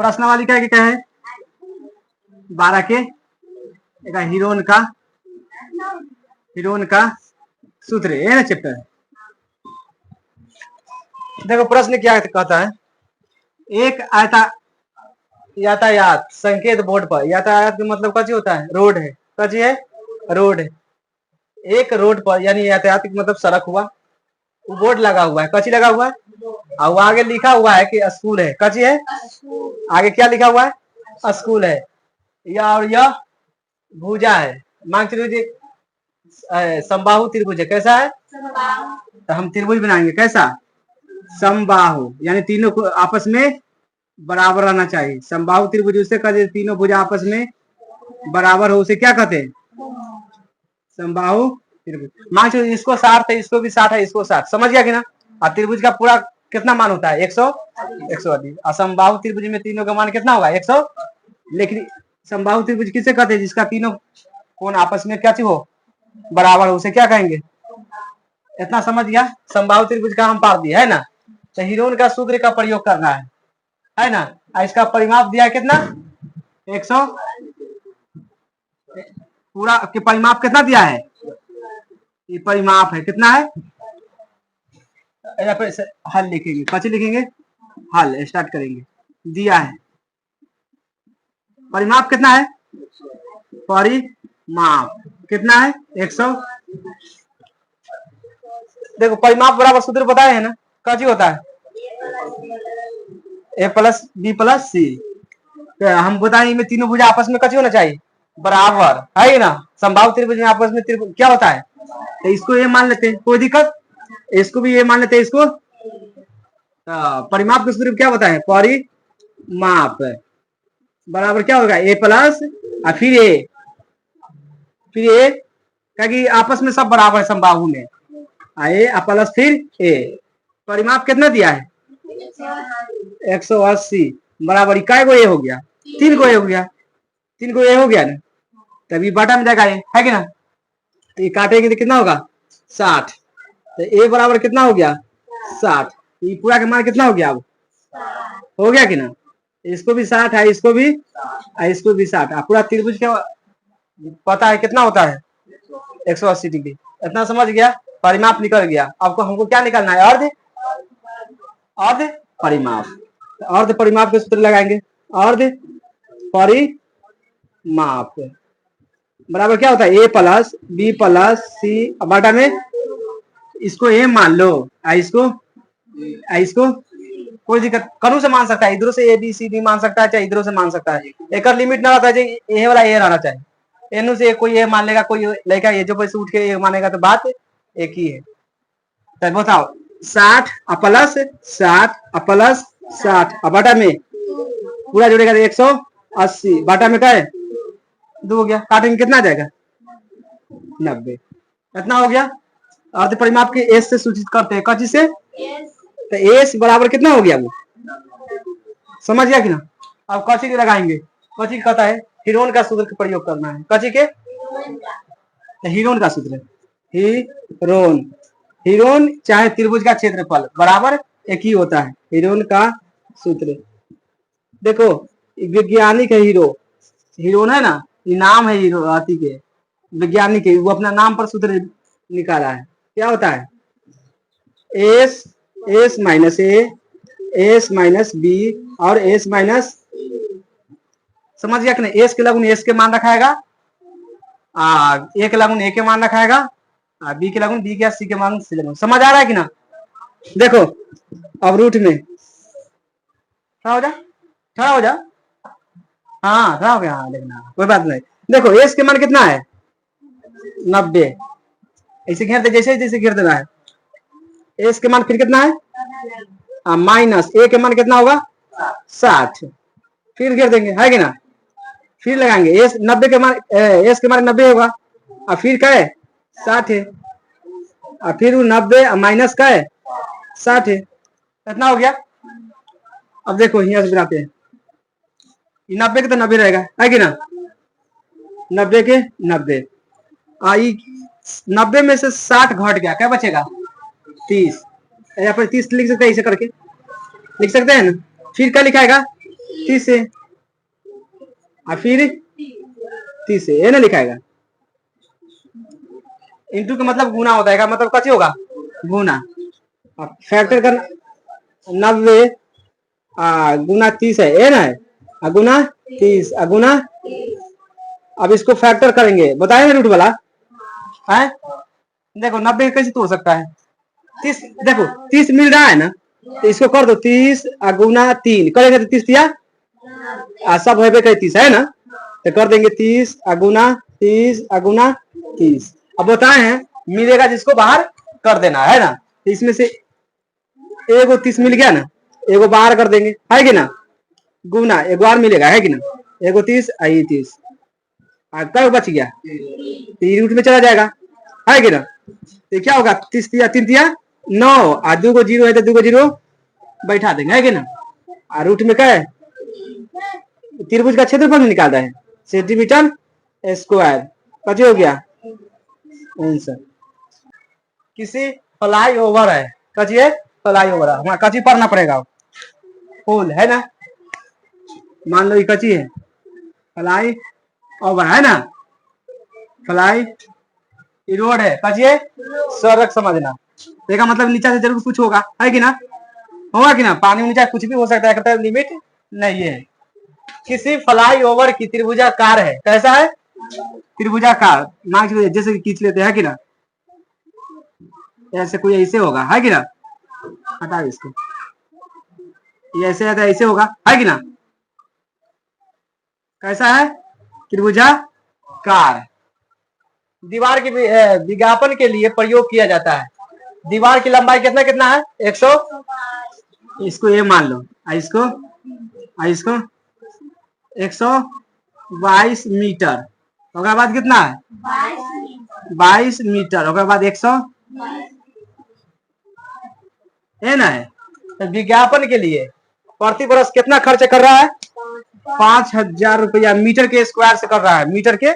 प्रश्नावली क्या है 12 के हीरोन का सूत्र है ना चैप्टर। देखो प्रश्न क्या कहता है, एक यातायात संकेत बोर्ड पर, यातायात का मतलब कची होता है रोड है, कची है रोड है। एक रोड पर यानी यातायात का मतलब सड़क हुआ, बोर्ड लगा हुआ है, कची लगा हुआ है और आगे लिखा हुआ है कि स्कूल है, कची है आगे क्या लिखा हुआ है स्कूल है। और यह भुजा है, मांग त्रिभुज समबाहु त्रिभुज है, कैसा है तो हम त्रिभुज बनाएंगे कैसा समबाहु, यानी तीनों को आपस में बराबर रहना चाहिए। समबाहु त्रिभुज उसे कहते तीनों भुजा आपस में बराबर हो, उसे क्या कहते हैं समबाहु त्रिभुज। मान लो इसको 60 है, इसको भी 60 है, इसको 60, समझ गया कि ना। और त्रिभुज का पूरा कितना मान होता है 180। असमबाहु त्रिभुज में तीनों का मान कितना होगा 100। लेकिन समबाहु त्रिभुज किसे कहते हैं जिसका तीनों कोण आपस में क्या हो बराबर हो, उसे क्या कहेंगे। इतना समझ गया, समबाहु त्रिभुज का हम पार दिया है ना। तो हीरोन का सूत्र का प्रयोग करना है ना। इसका परिमाप दिया है कितना 100, पूरा के परिमाप कितना दिया है, ये परिमाप है कितना है। हल लिखेंगे, कैसे लिखेंगे हल स्टार्ट करेंगे। दिया है परिमाप कितना है, परिमाप कितना है 100। देखो परिमाप बराबर सूत्र बताए है ना, कैसे होता है ए प्लस बी प्लस सी। हम बताएं में तीनों भुजा आपस में कैसे होना चाहिए बराबर, है ना। समबाहु त्रिभुज में आपस में त्रिभुज क्या होता है, तो इसको ये मान लेते हैं, कोई दिक्कत, इसको भी ये मान लेते हैं, इसको परिमाप के सूत्र क्या बताए परिमाप बराबर क्या होगा ए प्लस फिर ए कि आपस में सब बराबर है समबाहु में, ए प्लस फिर ए। परिमाप कितना दिया है 180 बराबर इकाई को ए हो गया, 3 को ए हो गया, 3 को ए हो गया ना, तभी बाटा में जाएगा ए, है कि ना। तो ये काटेंगे तो कितना होगा 60, तो ए बराबर कितना हो गया 60। ये पूरा का मान कितना हो गया अब हो गया कि ना। इसको भी 60 है, इसको भी 60 है। पूरा त्रिभुज का पता है कितना होता है 180 डिग्री। इतना समझ गया, परिमाप निकल गया। आपको हमको क्या निकालना है अर्ध परिमाप। अर्ध परिमाप के सूत्र लगाएंगे, अर्ध परिमाप बराबर क्या होता है ए प्लस बी प्लस सी बाटा में इसको ए मान लो, इसको कोई दिक्कत करू से मान सकता है, इधरों से ए बी सी डी मान सकता है, चाहे इधरों से मान सकता है। एक लिमिट ना रहता है ए वाला ए रहना चाहिए, एनु से कोई ए मान लेगा, कोई लेगा ये जो पैसे उठ के ए मानेगा, तो बात एक ही है। तो बताओ 60 प्लस 60 बाटा में पूरा जोड़ेगा 180 बाटा में क्या है 2 हो गया, काटेंगे कितना आ जाएगा 90। इतना हो गया। अर्ध परिमाप के एस से सूचित करते हैं, कची से तो एस बराबर कितना हो गया वो समझ गया कि ना। अब कची के लगाएंगे, कची कहता है हीरोन का सूत्र का प्रयोग करना है, कची के हीरोन का सूत्र हीरोन चाहे त्रिभुज का क्षेत्रफल बराबर एक ही होता है। हीरोन का सूत्र देखो वैज्ञानिक है, हीरोन है ना, ये नाम है हीरो हाथी के वैज्ञानिक है, वो अपना नाम पर सूत्र निकाला है। क्या होता है S minus A S minus b और एस माइनस, समझ गया कि नहीं। एस के लगुन एस के मान रखाएगा, ए के लगुन ए के मान रखाएगा, बी के लगुन बी के, सी के मान सी लगुन। समझ आ रहा है कि ना। देखो अब रूट में खड़ा हो जा हाँ खड़ा हो गया, हाँ देखना कोई बात नहीं। देखो एस के मान कितना है 90, ऐसे घेरते जैसे घेर देना है। एस के मान फिर कितना है माइनस ए के मान कितना होगा 60, फिर घेर देंगे, है कि ना। फिर लगाएंगे एस 90 के मान, एस के मान 90 होगा, और फिर क्या है 60 है, और फिर 90 माइनस का है 60 है। इतना हो गया। अब देखो यहाँ से बनाते हैं, 90 के तो 90 रहेगा, है कि ना। 90 के 90, 90 में से 60 घट गया, क्या बचेगा 30। यहाँ पर 30 लिख सकते हैं, ऐसे करके लिख सकते हैं ना। फिर क्या लिखाएगा 30 से, और फिर 30 से, ये ना लिखाएगा। इंटू का मतलब गुना होता है, मतलब कैसे होगा, गुना। फैक्टर करना 90 गुना 30 है, ये ना है, गुना 30 गुना। अब इसको फैक्टर करेंगे, बताएंगे रूट वाला है। देखो 90 कैसे तोड़ सकता है, 30, देखो 30 मिल रहा है ना, तो इसको कर दो 30 गुना 3 करेंगे तो 30 दिया, सब है 30 है ना, तो कर देंगे 30 गुना 30 गुना 30। अब बताए हैं मिलेगा जिसको बाहर कर देना है ना, तो इसमें से एगो 30 मिल गया ना, एगो बाहर कर देंगे, है कि ना, गुना एक बार मिलेगा, है कि ना, एगो 30 आई 30, कब बच गया, रूट में चला जाएगा, है कि ना। तो क्या होगा, 30 दिया 3 दिया 9, और 2 को 0 है तो 2 को 0 बैठा देंगे, है कि ना। और रूट में क्या है, त्रिभुज का क्षेत्रफल निकाल रहे हैं, सेंटीमीटर स्क्वायर। कैसे हो गया आंसर। किसी फ्लाई ओवर है, कचिए फ्लाई ओवर है, हमारा कची पढ़ना पड़ेगा, पुल है ना, मान लो ये कची है, फ्लाई ओवर है ना, फ्लाई रोड है, कचिए सड़क समझना। देखा मतलब नीचे से जरूर कुछ होगा, है कि ना, होगा कि ना, पानी नीचे कुछ भी हो सकता है, कहता है लिमिट नहीं है। किसी फ्लाई ओवर की त्रिभुजाकार है, कैसा है, त्रिभुजाकार, मार्क्स जैसे खींच लेते हैं कि ना, ऐसे कोई ऐसे होगा, है कि ना, हटा इसको, ये ऐसे है तो ऐसे होगा, है कि ना, कैसा है, त्रिभुजाकार। दीवार के विज्ञापन के लिए प्रयोग किया जाता है। दीवार की लंबाई कितना कितना है, 100, इसको ये मान लो, इसको 122 मीटर, उसके बाद कितना है 22 मीटर, उसके बाद 100 है ना है। तो विज्ञापन के लिए प्रति वर्ष कितना खर्च कर रहा है, 5000 रुपया मीटर के स्क्वायर से कर रहा है, मीटर के,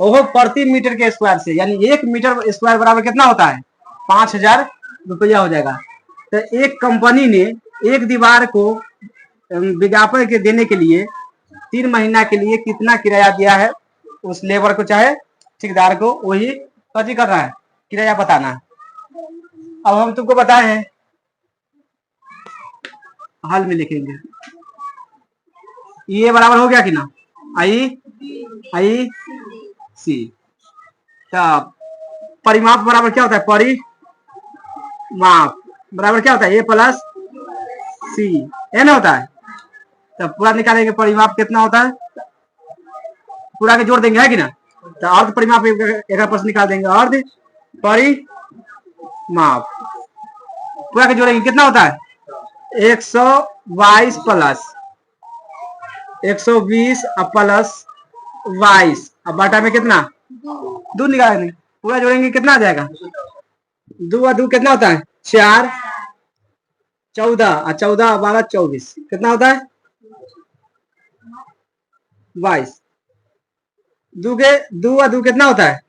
ओहो प्रति मीटर के स्क्वायर से, यानी 1 मीटर स्क्वायर बराबर कितना होता है, 5000 रुपया हो जाएगा। तो एक कंपनी ने एक दीवार को विज्ञापन के देने के लिए 3 महीना के लिए कितना किराया दिया है, उस लेबर को चाहे ठेकेदार को, वही कथी कर रहा है, किराया बताना है। अब हम तुमको बताए हैं, हल में लिखेंगे, ये बराबर हो गया कि ना, आई सी। परिमाप बराबर क्या होता है, परिमाप बराबर क्या होता है, ए प्लस सी, ए ना होता है। तो पूरा निकालेंगे, परिमाप कितना होता है, पूरा के जोड़ देंगे, है कि ना, तो अर्ध परिमाप एक प्रश्न निकाल देंगे, अर्ध परिमाप पूरा के जोड़ेंगे, कितना होता है 122 प्लस 120 प्लस 22, अब बाटा में कितना 2 निकालेंगे, पूरा जोड़ेंगे कितना आ जाएगा, 2 और 2 कितना होता है 4, 14 और 14 12 24, कितना होता है 22। 2 और 2 कितना होता है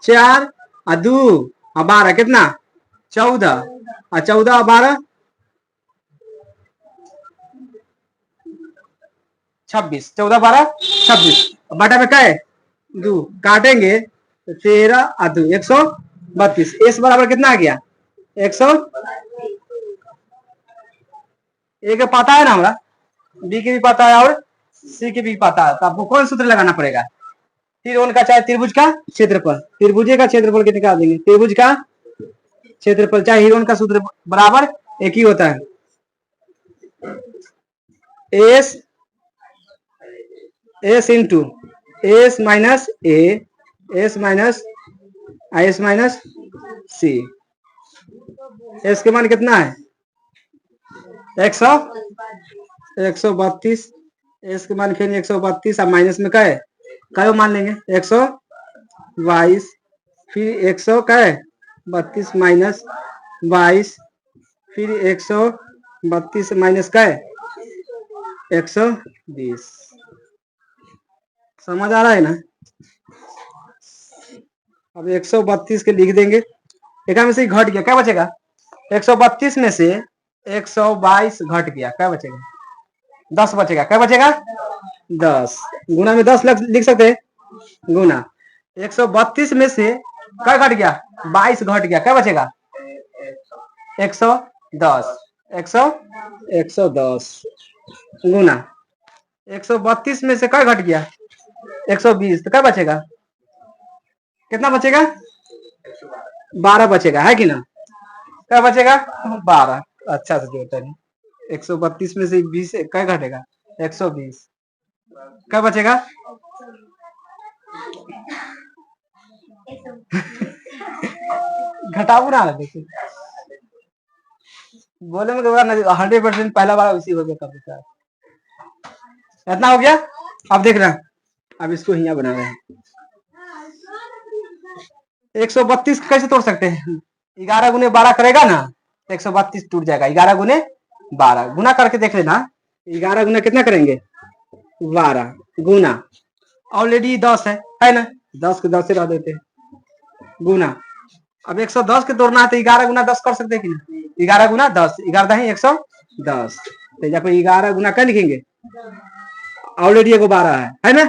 4 और 2 और 12 कितना 14 और 14 और 12 26, 14 12 26, बटा में क्या है 2, काटेंगे तो 13 और 2 132, एस बराबर कितना आ गया 100। ए के पता है ना हमारा, बी के भी पता है और सी के भी पता है, तो आपको कौन सूत्र लगाना पड़ेगा, त्रिकोण का चाहे त्रिभुज का क्षेत्रफल, त्रिभुज का क्षेत्रफल के निकाल देंगे, त्रिभुज का क्षेत्रफल चाहे हिरोन का सूत्र बराबर एक ही होता है, s into S minus A S minus C. S के मान कितना है 132, एस के मान फिर 132 और माइनस में क्या है क्या मान लेंगे 122, फिर 100 क्या है 32 माइनस 22, फिर 132 माइनस क्या है 120। समझ आ रहा है ना। अब 132 के लिख देंगे, एक में से घट गया, क्या बचेगा 132 में से 122 घट गया, क्या बचेगा 10 बचेगा, क्या बचेगा? 10 गुना में 10 लिख सकते हैं। गुना 132 में से क्या घट गया? 22 घट गया, क्या बचेगा? 110। 110 गुना 132 में से क्या घट गया? 120, तो क्या बचेगा? कितना बचेगा? 12 बचेगा, है कि ना? क्या बचेगा? 12। अच्छा से जोड़ते नहीं। 132 में से 20 क्या घटेगा? 120, क्या बचेगा? घटाओ ना, देखिए बोले में 100% पहला बार उसी हो गया, कर देता है। इतना हो गया। अब देख रहा, अब इसको हिया बना रहे हैं। 132 कैसे तोड़ सकते हैं? 11 गुने 12 करेगा ना, 132 टूट जाएगा। 11 गुने 12 गुना करके देख लेना। 11 गुना कितना करेंगे? 12 गुना ऑलरेडी 10 है ना? 10 के 10 से रह देते हैं गुना। अब 110 के तोड़ना है तो 11 गुना 10 कर सकते हैं कि नहीं? 11 गुना 10, 11 दही 110, तो यहाँ पे 11 गुना क्या लिखेंगे? ऑलरेडी एगो 12 है ना?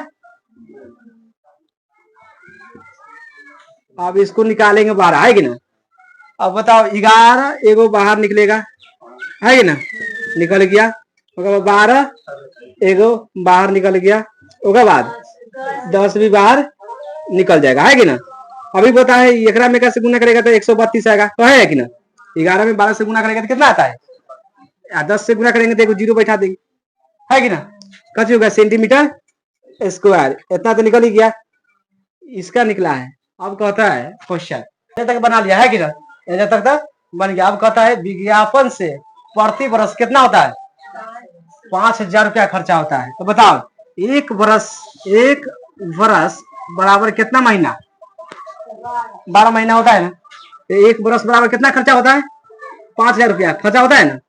अब इसको निकालेंगे 12, है कि ना? अब बताओ 11 एगो बाहर निकलेगा, है कि ना? निकल गया। 12 एगो बाहर निकल गया, उसके बाद 10 भी बाहर निकल जाएगा, है कि ना? अभी बता है एकरा में कैसे गुना करेगा तो 132 आएगा, तो है कि ना? 11 में 12 से गुना करेगा तो कितना आता है? 10 से गुना करेंगे तो जीरो बैठा देंगे, है कि ना? कैसे होगा? Centimetre square. इतना तो निकल ही गया, इसका निकला है। अब कहता है क्वेश्चन तक बना लिया, है कि ना? यहाँ तक बन गया। अब कहता है विज्ञापन से प्रति वर्ष कितना होता है? 5000 रुपया खर्चा होता है। तो बताओ एक वर्ष बराबर कितना महीना? 12 महीना होता है ना? तो एक वर्ष बराबर कितना खर्चा होता है? 5000 रुपया खर्चा होता है ना?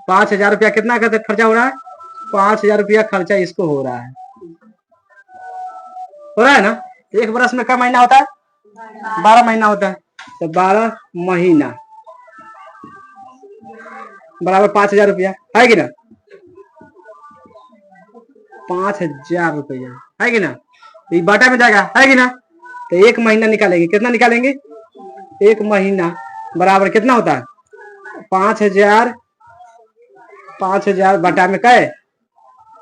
5000 रुपया कितना खर्चा हो रहा है? 5000 रुपया खर्चा इसको हो रहा है ना? एक वर्ष में क्या महीना होता है? 12 महीना होता है। तो 12 महीना बराबर 5000 रुपया, है कि ना? 5000 रुपया, है कि ना? ये बाटा में जाएगा, है कि ना? तो एक महीना निकालेंगे, कितना निकालेंगे? एक महीना बराबर कितना होता है? 5000 बटा में क्या है?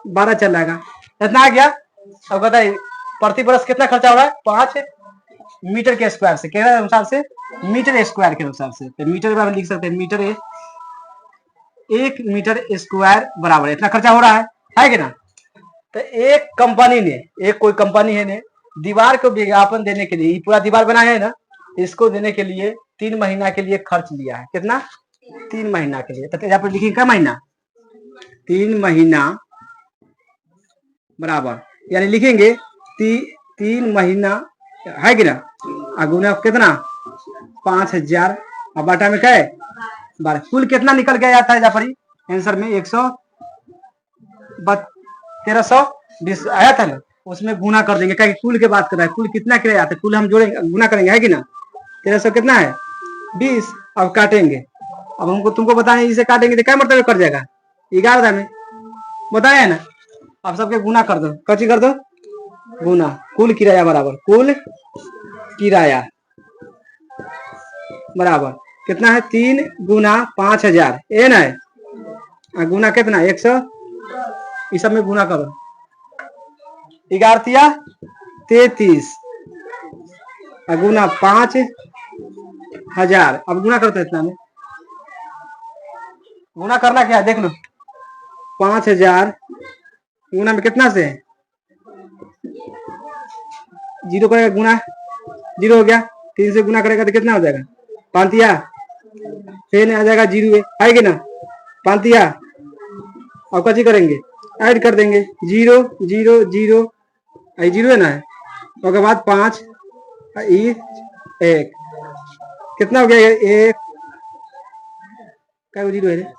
12 चल जाएगा। इतना आ गया। अब बताइए प्रति वर्ष कितना खर्चा हो रहा है? 5 मीटर के स्क्वायर से, क्या अनुसार से? मीटर स्क्वायर के अनुसार से। तो मीटर में लिख सकते हैं मीटर 1 मीटर स्क्वायर बराबर इतना खर्चा हो रहा है कि ना? तो एक कंपनी ने, एक कोई कंपनी है ने दीवार को विज्ञापन देने के लिए, पूरा दीवार बनाया है ना, इसको देने के लिए 3 महीना के लिए खर्च लिया है। कितना? 3 महीना के लिए। तो यहाँ पर लिखिए क्या महीना? 3 महीना बराबर, यानी लिखेंगे 3 महीना, है कि ना? गुना कितना? 5000 और बाटा में क्या है? 12। कुल कितना निकल के आया था यहाँ पर आंसर में? 1320 आया था ना? उसमें गुना कर देंगे, क्या कुल के बात कर रहा है। कुल कितना किराया आता है? कुल हम जोड़ेंगे, गुना करेंगे, है कि ना? 1300 कितना है? 20। अब काटेंगे। अब हमको तुमको बताएं इसे काटेंगे तो क्या मतलब कर जाएगा? 11 में बताया है ना? अब सबके गुना कर दो, कची कर दो गुना। कुल किराया बराबर, कुल किराया बराबर कितना है? 3 गुना 5000 ए ना है, गुना कितना? 100। इस सब में गुना करो। 11 33 गुना 5000। अब गुना करते इतना में, गुना करना क्या है देख लो। 5000 गुना में कितना से? जीरो करेगा, गुना 0 हो गया। 3 से गुना करेगा तो कितना हो जाएगा? 5 फिर आ जाएगा 0, है कि ना? 5 और कैसे करेंगे? ऐड कर देंगे 0 0 0, 0 है ना? उसके बाद 5 1 कितना हो गया? 1 क्या 0 है?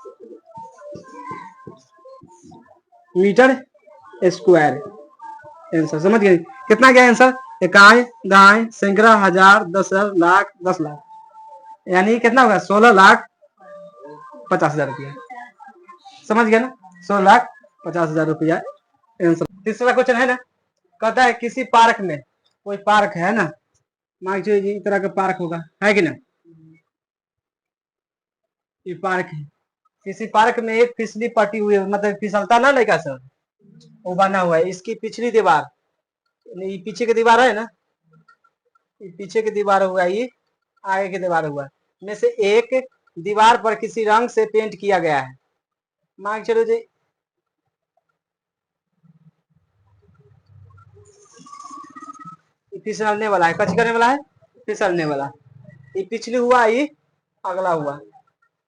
Metre square answer. समझ गए कितना गया आंसर? इकाई, दहाई, सैकड़ा, हजार, 10,000, लाख, 10 लाख, यानी कितना होगा? 16,50,000 रुपया। समझ गया ना? 16,50,000 50,000 रुपया आंसर। तीसरा क्वेश्चन है ना, कहता है किसी पार्क में, कोई पार्क है ना, मान लीजिए इस तरह का पार्क होगा, है कि ना, ये पार्क है, किसी पार्क में एक फिसली पटी हुई है, मतलब फिसलता ना लड़का सर, वो बना हुआ है। इसकी पिछली दीवार, ये पीछे की दीवार है ना, ये पीछे की दीवार हुआ, ये आगे की दीवार हुआ, में से एक दीवार पर किसी रंग से पेंट किया गया है। मान चलो जी फिसलने वाला है, कच करने वाला है, फिसलने वाला, ये पिछली हुआ, ये अगला हुआ,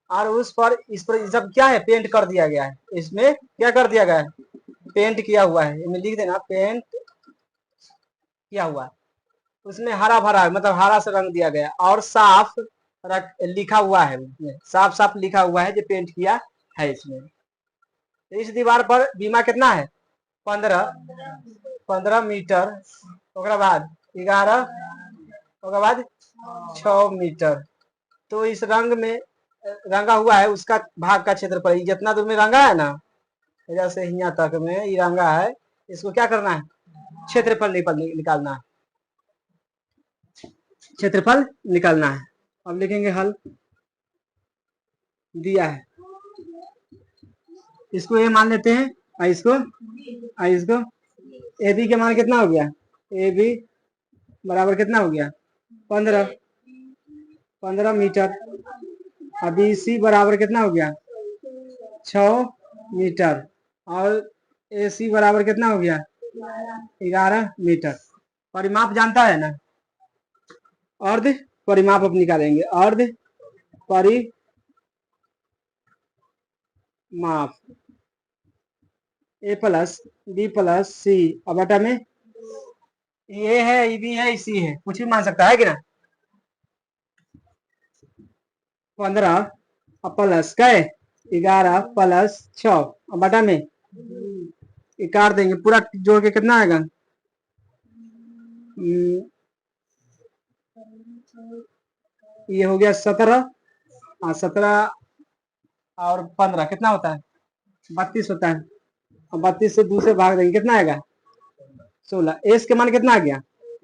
और उस पर, इस पर सब क्या है, पेंट कर दिया गया है। इसमें क्या कर दिया गया है, पेंट किया हुआ है, इसमें लिख देना पेंट किया हुआ है। उसमें हरा भरा, मतलब हरा से रंग दिया गया, और साफ लिखा हुआ है, उसमें साफ साफ लिखा हुआ है जो पेंट किया है इसमें। इस दीवार पर बीमा कितना है, 15 मीटर, उसके बाद 11, उसके बाद 6 मीटर। तो इस रंग में रंगा हुआ है उसका भाग का क्षेत्रफल, जितना दूर में रंगा है ना, जैसे यहाँ तक में ये रंगा है, इसको क्या करना है, क्षेत्रफल निकालना है, क्षेत्रफल निकालना है। अब लिखेंगे हल, दिया है, इसको ए मान लेते हैं, इसको ए बी के मान कितना हो गया, ए बी बराबर कितना हो गया, 15 मीटर। अभी सी बराबर कितना हो गया, 6 मीटर, और ए सी बराबर कितना हो गया, 11 मीटर। परिमाप जानता है ना, अर्ध परिमाप अब निकालेंगे, अर्ध परिमाप, ए प्लस बी प्लस सी, अब बटा में ये है, ये भी है, सी है, कुछ भी मान सकता है कि ना। 15 प्लस कै 11 प्लस 6, अब बटा में ये काट देंगे, पूरा जोड़ के कितना आएगा, ये हो गया 17, 17 और 15 कितना होता है, 32 होता है। और 32 से दूसरे भाग देंगे, कितना आएगा, 16। एस के मान कितना आ गया,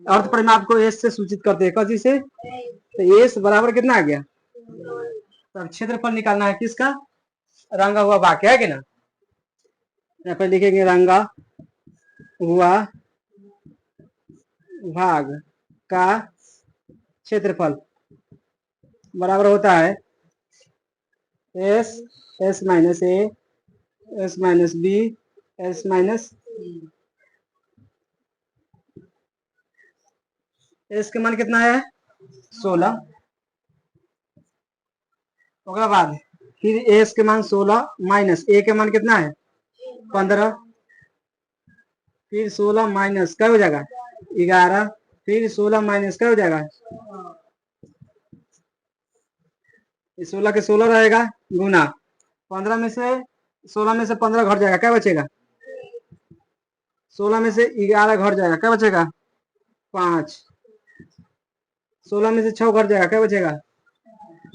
अर्थ परिमाप को एस से सूचित करते हैं, कसी से, तो एस बराबर कितना आ गया। तब क्षेत्रफल निकालना है किसका, रंगा हुआ भाग, है कि ना। यहाँ पे लिखेंगे रंगा हुआ भाग का क्षेत्रफल बराबर होता है एस, एस माइनस ए, S minus B, S minus, S के मान कितना है, 16, उसके बाद फिर एस के मान 16 माइनस ए के मान कितना है, 15, फिर 16 माइनस क्या हो जाएगा, 11, फिर 16 माइनस क्या हो जाएगा, 16 के 16 रहेगा, गुना 15 में से 16 में से 15 घट जाएगा, क्या बचेगा, 16 में से 11 घट जाएगा, क्या बचेगा, 5, 16 में से 6 घट जाएगा, क्या बचेगा,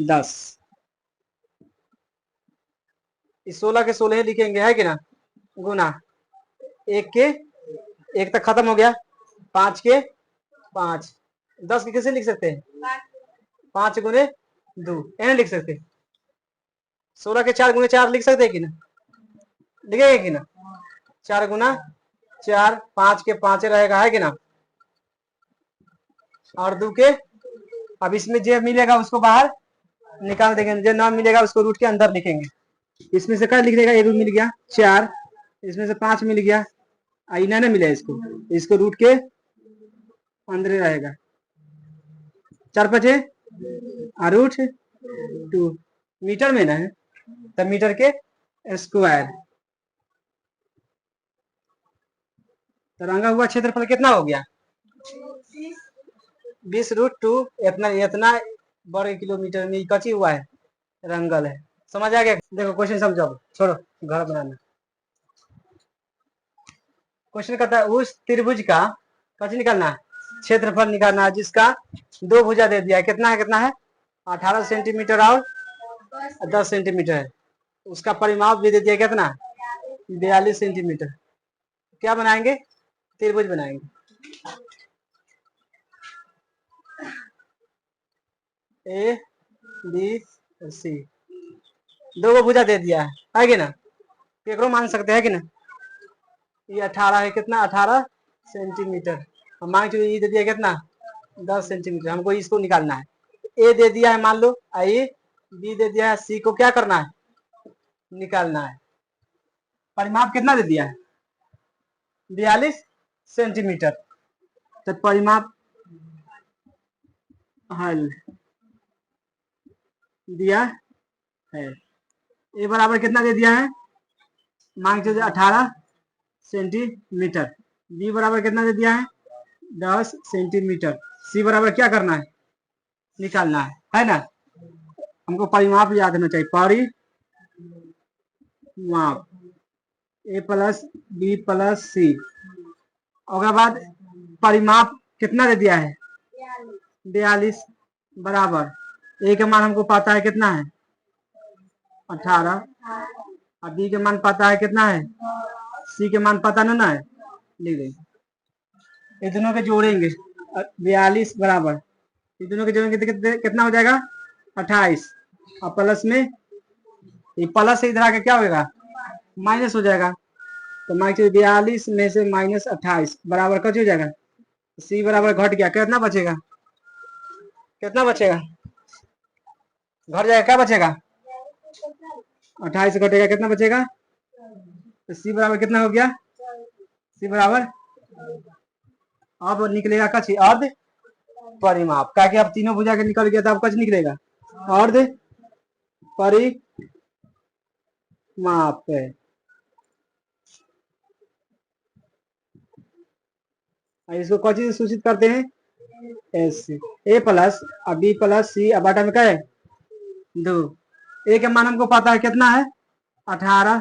10। इस 16 के 16 लिखेंगे, है कि ना, गुना एक के एक तक खत्म हो गया, 5 के 5, 10 के कैसे लिख सकते हैं, 5 गुने 2 ऐसे लिख सकते हैं। 16 के 4 गुने 4 लिख सकते हैं कि ना, लिखेंगे कि ना, 4 गुना 4, 5 के 5 रहेगा, है कि ना, और 2 के, अब इसमें जो मिलेगा उसको बाहर निकाल देंगे, जो ना मिलेगा उसको रूट के अंदर लिखेंगे। इसमें से क्या लिख देगा, ये रूट मिल गया 4, इसमें से 5 मिल गया, आईना ना मिला इसको, इसको रूट के अंदर रहेगा, 4 5 रूट 2, मीटर में ना है, तब मीटर के स्क्वायर। तो रंगा हुआ क्षेत्रफल कितना हो गया, 20√2, इतना इतना बड़े किलोमीटर में कची हुआ है, रंगल है। समझ आ गया, देखो क्वेश्चन समझो, छोड़ो घर बनाना। क्वेश्चन कहता है उस त्रिभुज का कची निकालना है, क्षेत्रफल निकालना है, जिसका 2 भुजा दे दिया है, कितना है 18 सेंटीमीटर और 10 सेंटीमीटर है, उसका परिमाप भी दे दिया कितना 42 सेंटीमीटर। क्या बनाएंगे? त्रिभुज बनाएंगे। ए बी सी, दो को भुजा दे दिया है कि ना, केकरो मान सकते हैं कि ना। ये 18 है, कितना 18 सेंटीमीटर। हम मांग चुके ये दे दिया कितना 10 सेंटीमीटर, हमको इसको निकालना है। ए दे दिया है मान लो, आई बी दे दिया है, सी को क्या करना है निकालना है। परिमाप कितना दे दिया है 42 सेंटीमीटर। तो परिमाप हल दिया है। ए बराबर कितना दे दिया है मांग चुके 18 सेंटीमीटर। बी बराबर कितना दे दिया है 10 सेंटीमीटर। सी बराबर क्या करना है निकालना है ना। हमको परिमाप याद होना चाहिए। परिमाप ए प्लस बी प्लस सी, और बाद परिमाप कितना दे दिया है 42 बराबर ए के मान हमको पता है कितना है 18, और बी के मान पता है कितना है, सी के मान पता ना है, लिख देंगे। ये दोनों के जोड़ेंगे 42 बराबर, ये दोनों के जोड़ेंगे तो कितना हो जाएगा 28, और प्लस में ये प्लस से इधर आके क्या होगा माइनस हो जाएगा। तो माइनस 42 में से माइनस 28 बराबर कट हो जाएगा। सी बराबर घट गया, कितना बचेगा कितना बचेगा घट जाएगा, क्या बचेगा 28 घटेगा कितना बचेगा। तो सी बराबर कितना हो गया, सी बराबर अब निकलेगा कच अर्ध परिमाप, क्या कि अब तीनों भुजा के निकल गया तो अब कच निकलेगा अर्ध परिमाप है। इसको कौन चीज सूचित करते हैं एस, ए प्लस और बी प्लस सी, अब बाटा में क्या है 2। ए के मान हमको पता है कितना है 18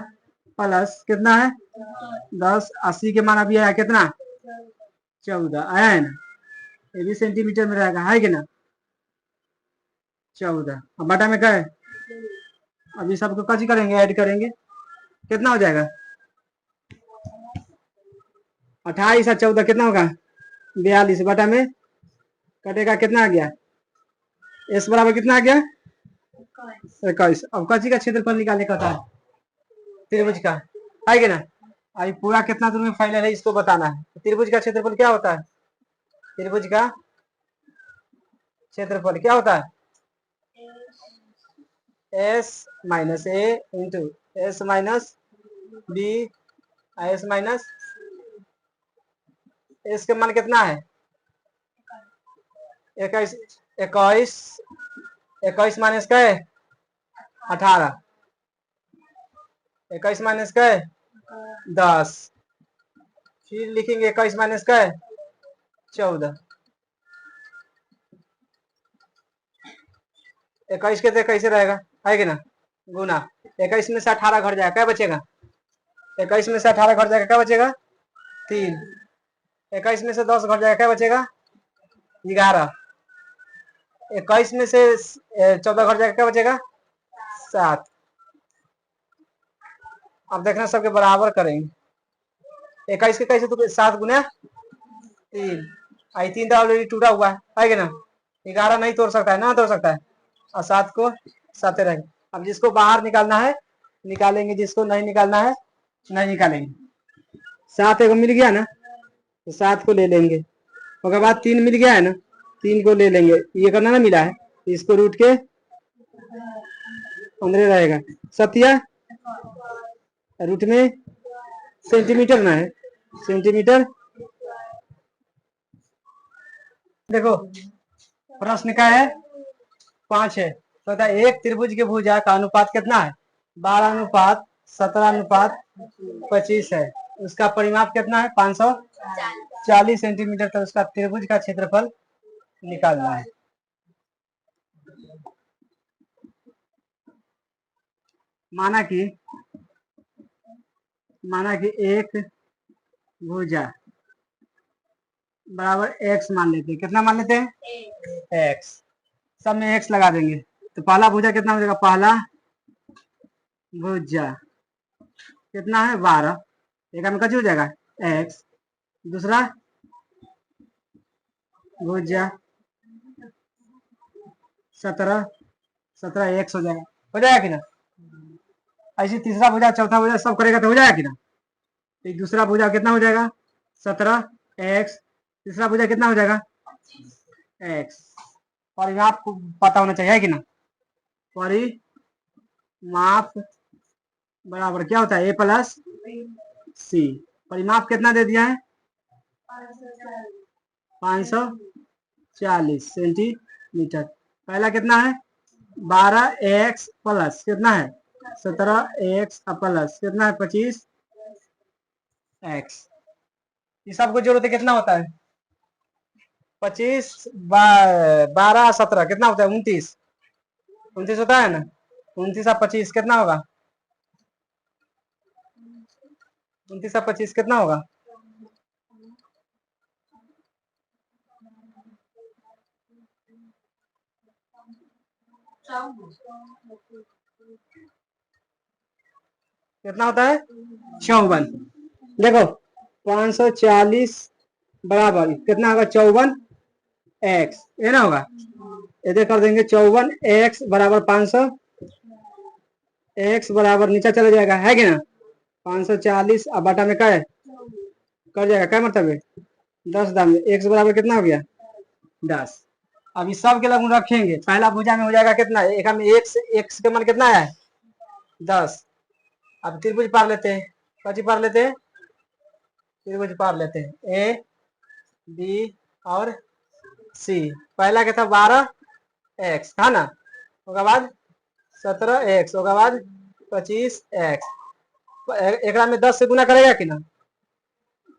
प्लस कितना है 10, 80 के मान अभी आया कितना 14 आया है ना। ये भी सेंटीमीटर में रहेगा है कि ना 14। अब बाटा में क्या है, अभी सबको कच करेंगे ऐड करेंगे कितना हो जाएगा 28 और 14 कितना होगा 42, बाटा में कटेगा कितना आ गया एस बराबर कितना आ गया 21। अब कची का क्षेत्रफल निकालने का था त्रिभुज का है कि ना। अभी पूरा कितना दूर में फैला है इसको बताना है। त्रिभुज का क्षेत्रफल क्या होता है, त्रिभुज का क्षेत्रफल क्या होता है S minus A into S minus B, S minus S के मान कितना है 21, 21 21 माइनस का है 18, 21 माइनस का है 10, फिर लिखेंगे 21 माइनस का है 14, 21 के तो कैसे रहेगा है कि ना गुना, 21 में से 18 घट जाएगा क्या बचेगा 21 में से 18 घट जाएगा क्या बचेगा 3, 21 में से 10 घट जाएगा क्या बचेगा 11, 21 में से 14 घट जाएगा क्या बचेगा 7। अब देखना सबके बराबर करेंगे 21 के कैसे तो 7 गुना 3, आई 3 तो ऑलरेडी टूटा हुआ है कि ना, 11 नहीं तोड़ सकता है ना तोड़ सकता है, और 7 को 7 रहेंगे। अब जिसको बाहर निकालना है निकालेंगे, जिसको नहीं निकालना है नहीं निकालेंगे। 7 एगो मिल गया ना तो 7 को ले लेंगे, उसके बाद 3 मिल गया है ना 3 को ले लेंगे, ये करना ना मिला है इसको रूट के अंदर रहेगा सत्या, रूट में सेंटीमीटर ना है सेंटीमीटर। देखो प्रश्न क्या है 5 है, तो एक त्रिभुज के भुजा का अनुपात कितना है 12 अनुपात 17 अनुपात 25 है, उसका परिमाप कितना है 540 सेंटीमीटर, तो उसका त्रिभुज का क्षेत्रफल निकालना है। माना कि एक भुजा बराबर एक्स मान लेते हैं, कितना मान लेते हैं एक्स, सब में एक्स लगा देंगे तो पहला भुजा कितना हो जाएगा, पहला भुजा कितना है 12, एक में कच हो जाएगा एक्स, दूसरा भुजा 17, 17 एक्स हो जाएगा कि ना। ऐसे तीसरा भुजा चौथा भुजा सब करेगा तो हो जाएगा कि ना। तो दूसरा भुजा कितना हो जाएगा 17 एक्स, तीसरा भुजा कितना हो जाएगा एक्स। परिमाप को पता होना चाहिए कि ना। परिमाप बराबर क्या होता है ए प्लस सी। परिमाप कितना दे दिया है 540 सेंटीमीटर। पहला कितना है 12 एक्स प्लस कितना है 17 एक्स प्लस कितना है 25 एक्स। ये सबको जोड़ते कितना होता है 25 12 17 कितना होता है 29, 29 होता है ना। 29 और 25 कितना होगा 29 और 25 कितना होगा कितना होता है 54। देखो 540 बराबर कितना होगा 54 एक्स, ये ना होगा। इधर कर देंगे 54 एक्स बराबर 500 एक्स बराबर नीचे चला जाएगा है कि ना 540 अब बटा में क्या है कर जाएगा क्या मतलब है 10 दाम में एक्स बराबर कितना हो गया 10। अब इस सब के लगभग रखेंगे पहला भुजा में हो जाएगा कितना एक में एक्स के मान कितना है 10। अब त्रिभुज पार लेते हैं, कची पार लेते हैं त्रिभुज पार लेते हैं ए बी और सी। पहला क्या था 12 एक्स था ना, उसके बाद 17 एक्स, उसके बाद 25 एक्स। एक में 10 से गुना करेगा कि ना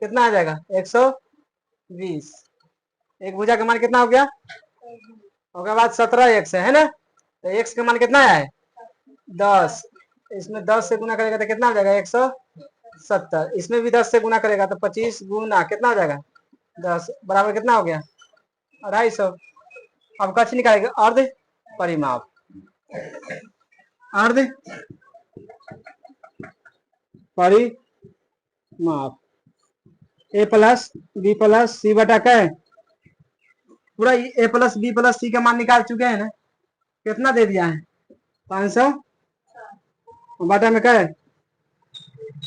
कितना आ जाएगा 120। एक भुजा का मान कितना हो गया, उसके बाद 17 एक्स है ना, तो एक्स का मान कितना है 10। इसमें 10 से गुना करेगा तो कितना हो जाएगा 170। इसमें भी 10 से गुना करेगा तो 25 गुना कितना हो जाएगा 10 बराबर कितना हो गया 250। अब कछ निकालेगा अर्ध परिमाप, अर्ध परिमाप ए प्लस बी प्लस सी बटा क्या है पूरा ए प्लस बी प्लस सी का मान निकाल चुके हैं ना। कितना दे दिया है 500 बटा में क्या है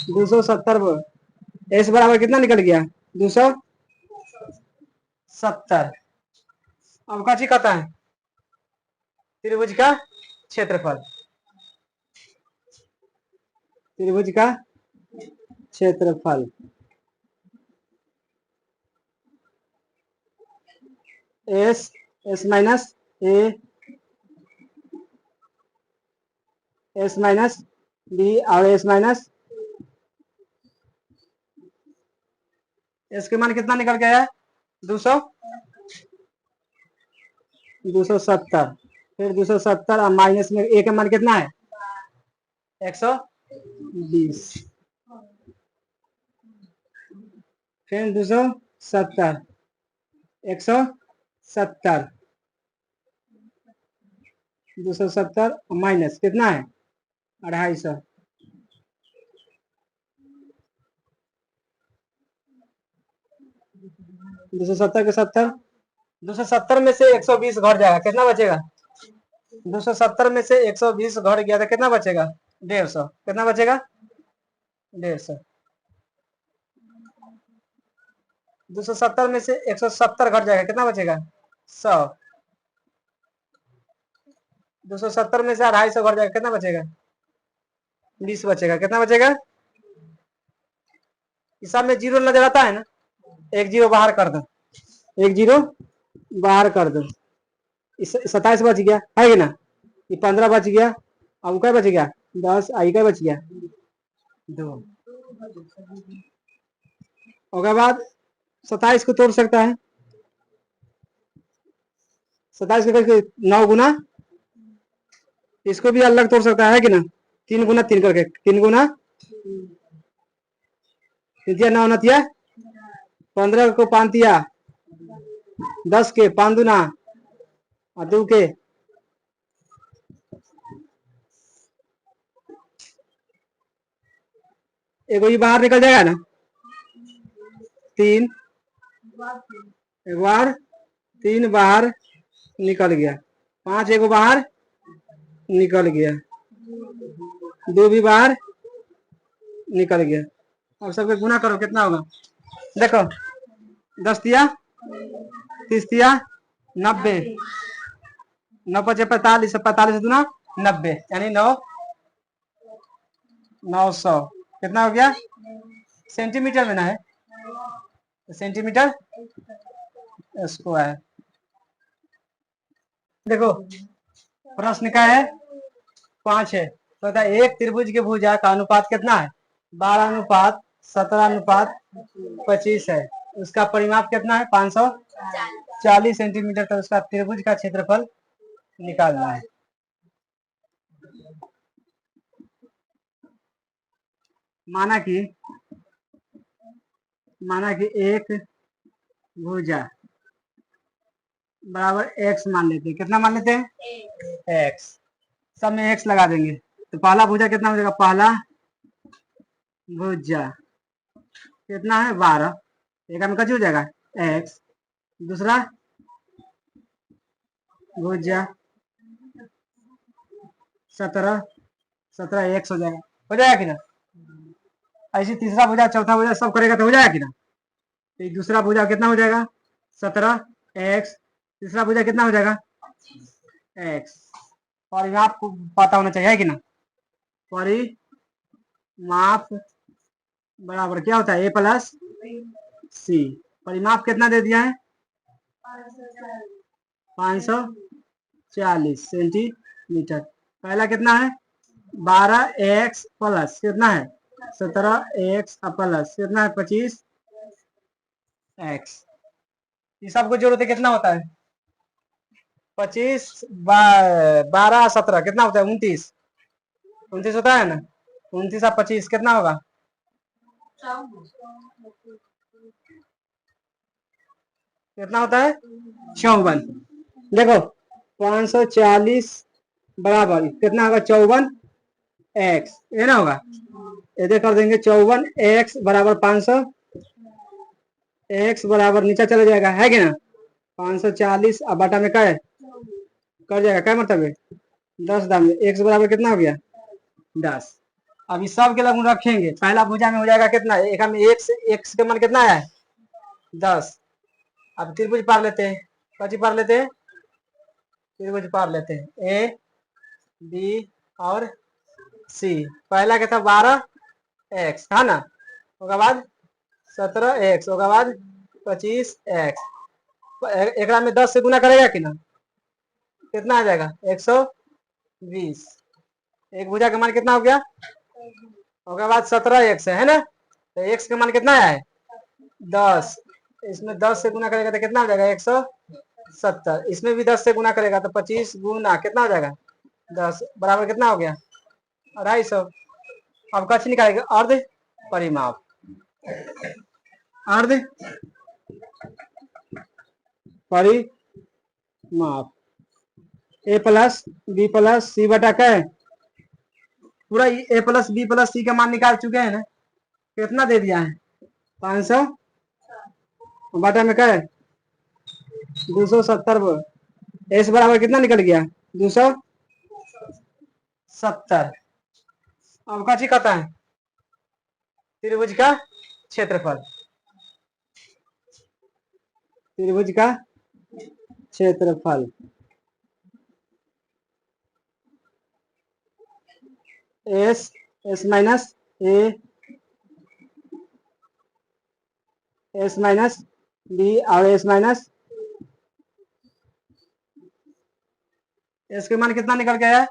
270। एस बराबर कितना निकल गया 270। अब का चीज कहता है त्रिभुज का क्षेत्रफल, त्रिभुज का क्षेत्रफल s S minus A S minus b और एस माइनस एस के मान कितना निकल गया है 270। फिर 270 और माइनस में ए का मान कितना है 120। फिर 270 170 270 माइनस कितना है 250। 270 के 70, 270 में से 120 घट जाएगा कितना बचेगा 270 में से 120 घट गया तो कितना बचेगा 150। कितना बचेगा 150। 270 में से 170 घट जाएगा कितना बचेगा 100। 270 में से 250 घट जाएगा कितना बचेगा 20 बचेगा। कितना बचेगा इस सब में जीरो नजर आता है ना, एक जीरो बाहर कर दो, एक जीरो बाहर कर दो। 27 बच गया है कि ना, ये 15 बच गया, अब क्या बच गया 10, आई क्या बच गया 2। उसके बाद 27 को तोड़ सकता है, 27 को करके 9 गुना, इसको भी अलग तोड़ सकता है कि ना 3 गुना 3 करके 3 गुना 9 नतिया 15 को 5 दिया 10 के 5 दुना और 2 के एक ये बाहर निकल जाएगा ना, 3 एक बार 3 बाहर निकल गया, 5 एक बाहर निकल गया, 2 भी बाहर निकल गया। अब सबके गुना करो कितना होगा, देखो 10 तिया 30 तिया 90, 9 5 45, 45 दूना 90, यानी 900 कितना हो गया, सेंटीमीटर में ना है, सेंटीमीटर स्क्वायर। देखो प्रश्न का है 5 है, तो एक त्रिभुज के भुजा का अनुपात कितना है, 12:17:25 है। उसका परिमाप कितना है, 540 सेंटीमीटर। तो उसका त्रिभुज का क्षेत्रफल निकालना है। माना कि एक भुजा बराबर x मान लेते हैं, कितना मान लेते हैं, x। सब में x लगा देंगे, तो पहला भुजा कितना हो जाएगा, पहला भुजा कितना है 12, एक में कच हो जाएगा x। दूसरा भुजा 17 x हो जाएगा कि ना। ऐसे तीसरा भुजा चौथा भुजा सब करेगा तो हो जाएगा कि ना। तो दूसरा भुजा कितना हो जाएगा 17 x, तीसरा भुजा कितना हो जाएगा x। परिमाप को पता होना चाहिए कि ना, परिमाप बराबर क्या होता है a प्लस सी। परिमाप कितना दे दिया है 540 सेंटीमीटर। पहला कितना है 12x प्लस कितना है 17x प्लस कितना है 25x। ये सबको जोड़ते कितना होता है 25 12 17 कितना होता है 29 होता है ना। 29 और 25 कितना होगा, कितना होता है 54। देखो 540 बराबर कितना होगा 54x, ये ना होगा, इधर कर देंगे 54x बराबर 500, x बराबर नीचे चला जाएगा है कि ना 540 अब बटा में क्या है कर जाएगा, क्या मतलब है 10 दाम में x बराबर कितना हो गया 10। अब इस सब के लगभग रखेंगे, पहला भुजा में हो जाएगा कितना, एक में x के मान कितना है 10। अब त्रिभुज पार लेते हैं, कची पार लेते हैं, त्रिभुज पार लेते हैं ए बी और सी। पहला क्या था 12x है ना, उसके बाद 17x, उसके बाद 25x। एक में 10 से गुना करेगा कि ना, कितना आ जाएगा 120। एक भुजा का मान कितना हो गया, उसके बाद 17x है ना, तो x का मान कितना है 10। इसमें 10 से गुना करेगा तो कितना हो जाएगा 170। इसमें भी 10 से गुना करेगा तो 25 गुना कितना हो जाएगा 10 बराबर कितना हो गया 250। अब कछ निकालेगा अर्ध परिमाप, अर्ध परिमाप a प्लस बी प्लस सी बटा क्या है, पूरा a प्लस बी प्लस सी का मान निकाल चुके हैं ना, कितना दे दिया है 500 बटा में क्या है 270। एस बराबर कितना निकल गया 270। अब का चीज कहता है त्रिभुज का क्षेत्रफल, त्रिभुज का क्षेत्रफल s minus A S minus b और एस माइनस एस के मान कितना निकल गया है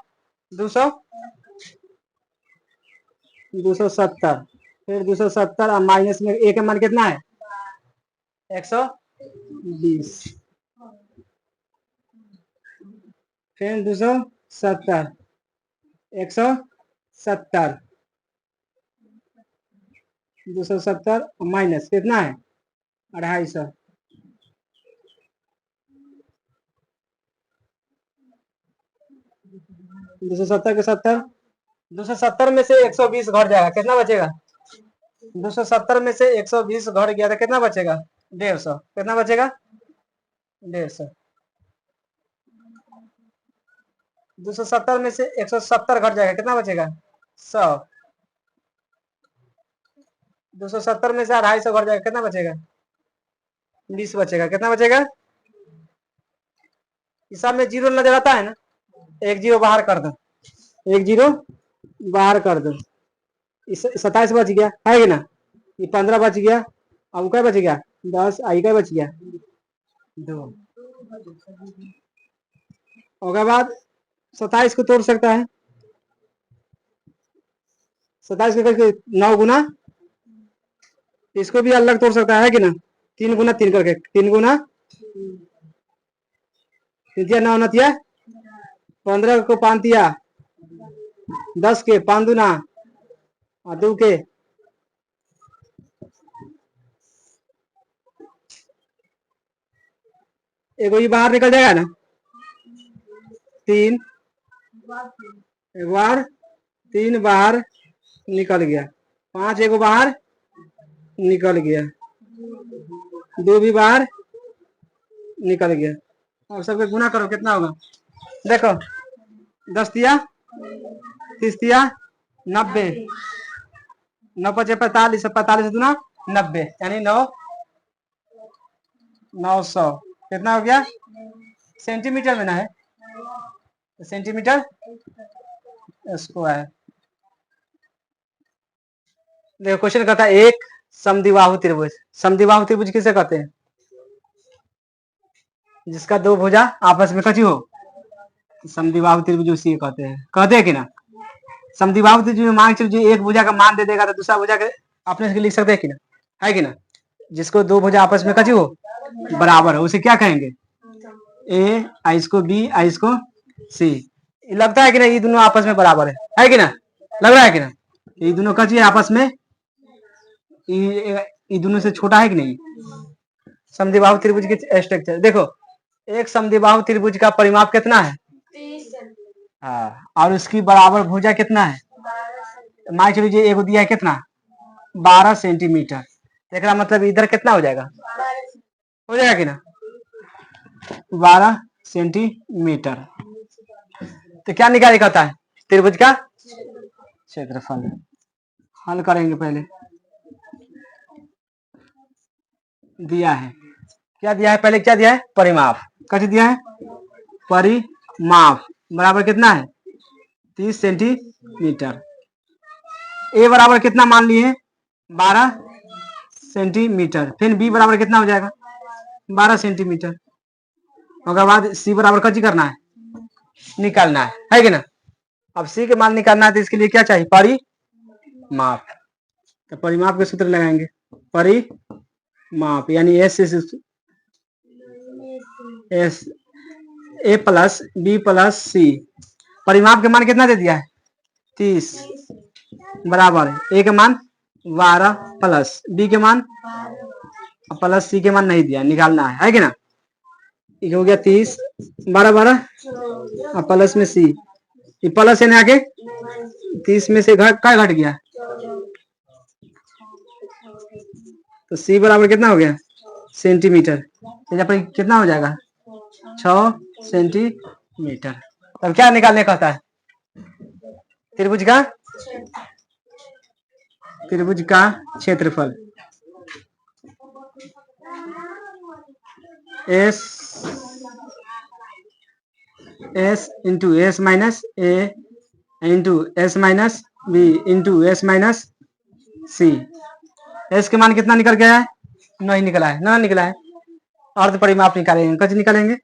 270। फिर 270 और माइनस में ए का मान कितना है 120। फिर 270 170 270 माइनस कितना है 250। 270 के 70, 270 में से 120 घट जाएगा, कितना बचेगा 270 में से 120 घट गया तो कितना बचेगा? 150। कितना बचेगा? 150। 270 में से 170 घट जाएगा, कितना बचेगा? 100। 270 में से 250 घट जाएगा, कितना बचेगा? 20 बचेगा। कितना बचेगा? हिसाब में जीरो नजर आता है ना, एक जीरो बाहर कर दो, एक जीरो बाहर कर दो। 27 बच गया है कि ना, ये 15 बच गया। अब क्या बच गया? 10। आई क्या बच गया? 2। उसके बाद 27 को तोड़ सकता है, 27 को करके 9 गुना, इसको भी अलग तोड़ सकता है कि ना, 3 गुना 3 करके, 3 गुना 3 9 नतिया 15 को 5 दिया 10 के 5 दुना और 2 के एक ही बाहर निकल जाएगा ना, 3 एक बार 3 बाहर निकल गया, 5 एक बाहर निकल गया, 2 भी बाहर निकल गया। और सबके गुना करो, कितना होगा? देखो 10 दिया 30 दिया 90, 9 5 45, 45 दुना 90 यानी 900। कितना हो गया? सेंटीमीटर में ना है, सेंटीमीटर स्क्वायर। देखो क्वेश्चन कहता है एक समद्विबाहु त्रिभुज। समद्विबाहु त्रिभुज किसे कहते हैं? जिसका दो भुजा आपस में कटी हो, समद्विबाहु त्रिभुज उसी को कहते हैं कि ना। समद्विबाहु त्रिभुज में मान चलिए एक भुजा का मान दे देगा तो दूसरा भुजा के अपने से लिख सकते हैं कि ना, है कि ना। जिसको दो भुजा आपस में कटी हो बराबर हो उसे क्या कहेंगे? ए, आई इसको बी, आई इसको सी। लगता है कि ना ये दोनों आपस में बराबर है कि ना, लग रहा है कि ना, ये दोनों कटी है आपस में, ये दोनों से छोटा है कि नहीं। समद्विबाहु त्रिभुज की स्ट्रक्चर देखो, एक समद्विबाहु त्रिभुज का परिमाप कितना है? हाँ, और उसकी बराबर भुजा कितना है? मान लीजिए एक दिया है कितना? 12 सेंटीमीटर। देख रहा मतलब इधर कितना हो जाएगा? हो जाएगा कि ना, 12 सेंटीमीटर। तो क्या निकाले कहता है? त्रिभुज का क्षेत्रफल। हल करेंगे पहले। दिया है, क्या दिया है? पहले क्या दिया है? परिमाप। कैसे दिया है? परिमाप बराबर कितना है? 30 सेंटीमीटर। ए बराबर कितना मान लिए? 12 सेंटीमीटर। फिर बी बराबर कितना हो जाएगा? 12 सेंटीमीटर। उसके बाद सी बराबर कैसे करना है? निकालना है कि ना। अब सी के मान निकालना है तो इसके लिए क्या चाहिए? परिमाप। तो परिमाप के सूत्र लगाएंगे, परिमाप यानी S A plus B plus C. परिमाप के मान कितना दे दिया है? 30 बराबर ए के मान 12 प्लस बी के मान प्लस सी के मान नहीं दिया, निकालना है कि ना। ये हो गया 30, 12 12 और प्लस में सी, ये प्लस है ना आगे, 30 में से क्या घट गया? तो सी बराबर कितना हो गया? सेंटीमीटर। यहाँ पर कितना हो जाएगा? 6 सेंटीमीटर। तब क्या निकालने कहता है? त्रिभुज का क्षेत्रफल। S into S minus A into S minus B into S minus C. S के मान कितना निकल गया है? नहीं निकला है, ना निकला है। अर्ध परिमाप निकालेंगे, कैसे निकालेंगे?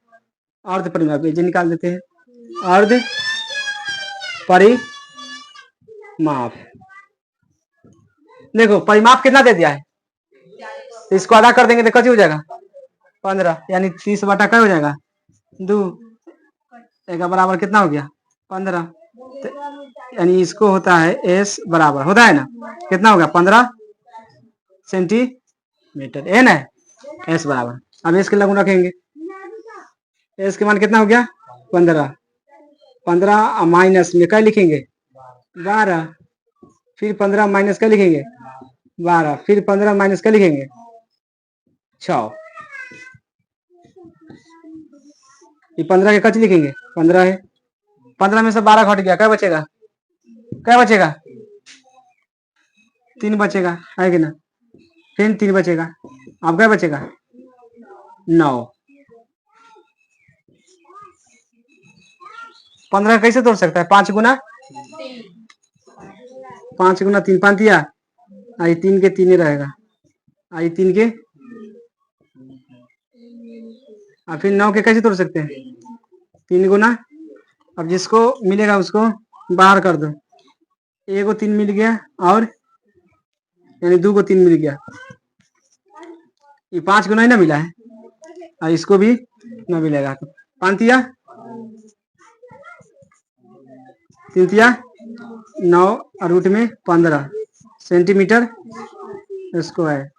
अर्ध परिमाप ये निकाल देते हैं, अर्ध परिमाप। देखो परिमाप कितना दे दिया है, तो इसको आधा कर देंगे तो कैसे हो जाएगा? 15 यानी 30 बटा क्या हो जाएगा? 2 एक बराबर कितना हो गया? 15। यानी इसको होता है एस बराबर होता है ना, कितना होगा? 15 सेंटीमीटर। एन है एस बराबर। अब एस के लगू रखेंगे, एस के मान कितना हो गया? 15। 15 माइनस में क्या लिखेंगे? 12। फिर 15 माइनस क्या लिखेंगे? 12, फिर 15 माइनस क्या लिखेंगे 6। ये 15 के कच लिखेंगे 15 है, 15 में से 12 घट गया, क्या बचेगा, क्या बचेगा 3 बचेगा, है कि ना, फिर 3 बचेगा, अब क्या बचेगा 9। 15 कैसे तोड़ सकता है, 5 गुना 3 पांतिया, आई 3 के 3 ही रहेगा, आई 3 के, और फिर 9 के कैसे तोड़ सकते हैं 3 गुना, अब जिसको मिलेगा उसको बाहर कर दो, ए को 3 मिल गया और यानी 2 को 3 मिल गया, ये 5 गुना ही ना मिला है, और इसको भी ना मिलेगा, तो पांतिया 3 9 और रूट में 15 सेंटीमीटर स्क्वायर।